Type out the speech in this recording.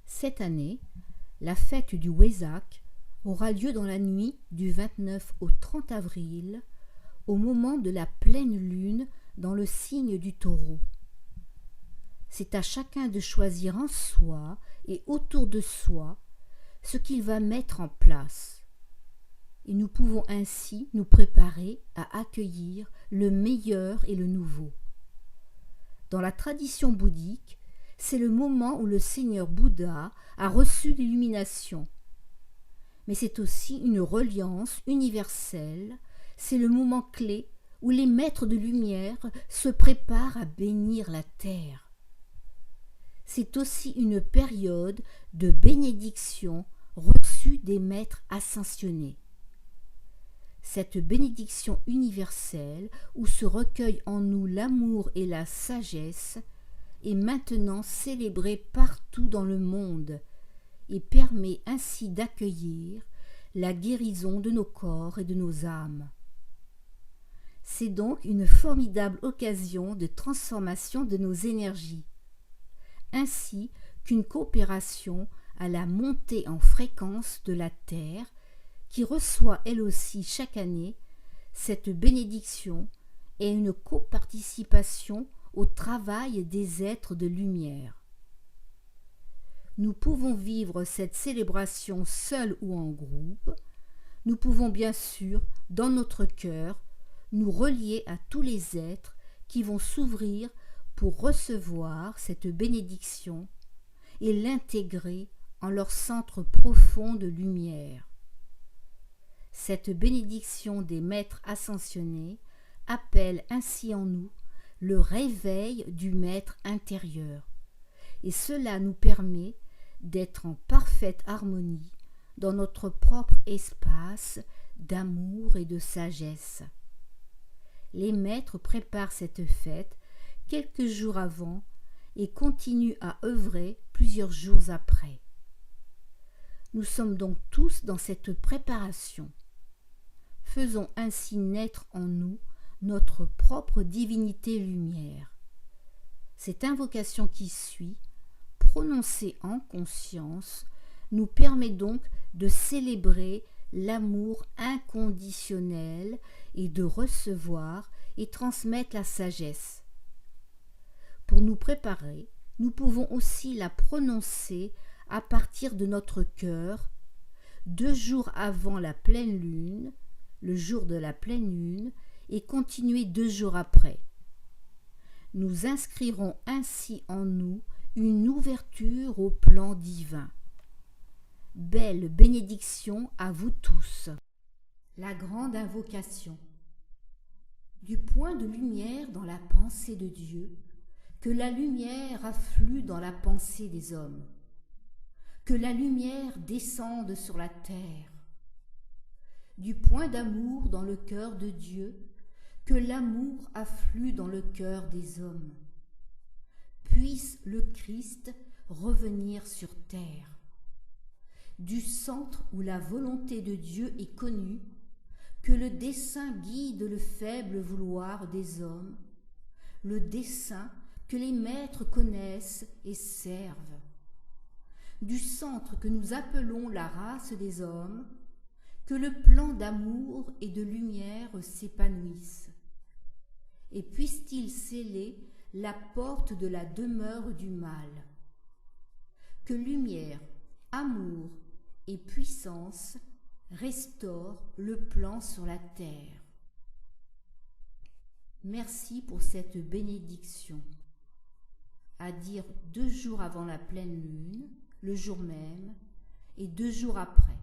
Cette année, la fête du Wesak aura lieu dans la nuit du 29 au 30 avril, au moment de la pleine lune dans le signe du Taureau. C'est à chacun de choisir en soi et autour de soi ce qu'il va mettre en place. Et nous pouvons ainsi nous préparer à accueillir le meilleur et le nouveau. Dans la tradition bouddhique, c'est le moment où le Seigneur Bouddha a reçu l'illumination. Mais c'est aussi une reliance universelle, c'est le moment clé où les maîtres de lumière se préparent à bénir la terre. C'est aussi une période de bénédiction reçue des maîtres ascensionnés. Cette bénédiction universelle où se recueille en nous l'amour et la sagesse est maintenant célébrée partout dans le monde et permet ainsi d'accueillir la guérison de nos corps et de nos âmes. C'est donc une formidable occasion de transformation de nos énergies, ainsi qu'une coopération à la montée en fréquence de la Terre qui reçoit elle aussi chaque année cette bénédiction et une coparticipation au travail des êtres de lumière. Nous pouvons vivre cette célébration seuls ou en groupe. Nous pouvons bien sûr, dans notre cœur, nous relier à tous les êtres qui vont s'ouvrir pour recevoir cette bénédiction et l'intégrer en leur centre profond de lumière. Cette bénédiction des maîtres ascensionnés appelle ainsi en nous le réveil du maître intérieur, et cela nous permet d'être en parfaite harmonie dans notre propre espace d'amour et de sagesse. Les maîtres préparent cette fête quelques jours avant et continuent à œuvrer plusieurs jours après. Nous sommes donc tous dans cette préparation. Faisons ainsi naître en nous notre propre divinité lumière. Cette invocation qui suit, prononcée en conscience, nous permet donc de célébrer l'amour inconditionnel et de recevoir et transmettre la sagesse. Pour nous préparer, nous pouvons aussi la prononcer à partir de notre cœur, 2 jours avant la pleine lune, le jour de la pleine lune, et continuer 2 jours après. Nous inscrirons ainsi en nous une ouverture au plan divin. Belle bénédiction à vous tous. La grande invocation. Du point de lumière dans la pensée de Dieu, que la lumière afflue dans la pensée des hommes. Que la lumière descende sur la terre. Du point d'amour dans le cœur de Dieu, que l'amour afflue dans le cœur des hommes. Puisse le Christ revenir sur terre. Du centre où la volonté de Dieu est connue, que le dessein guide le faible vouloir des hommes, le dessein que les maîtres connaissent et servent. Du centre que nous appelons la race des hommes, que le plan d'amour et de lumière s'épanouisse. Et puisse-t-il sceller la porte de la demeure du mal. Que lumière, amour et puissance restaurent le plan sur la terre. Merci pour cette bénédiction. À dire 2 jours avant la pleine lune, le jour même, et 2 jours après.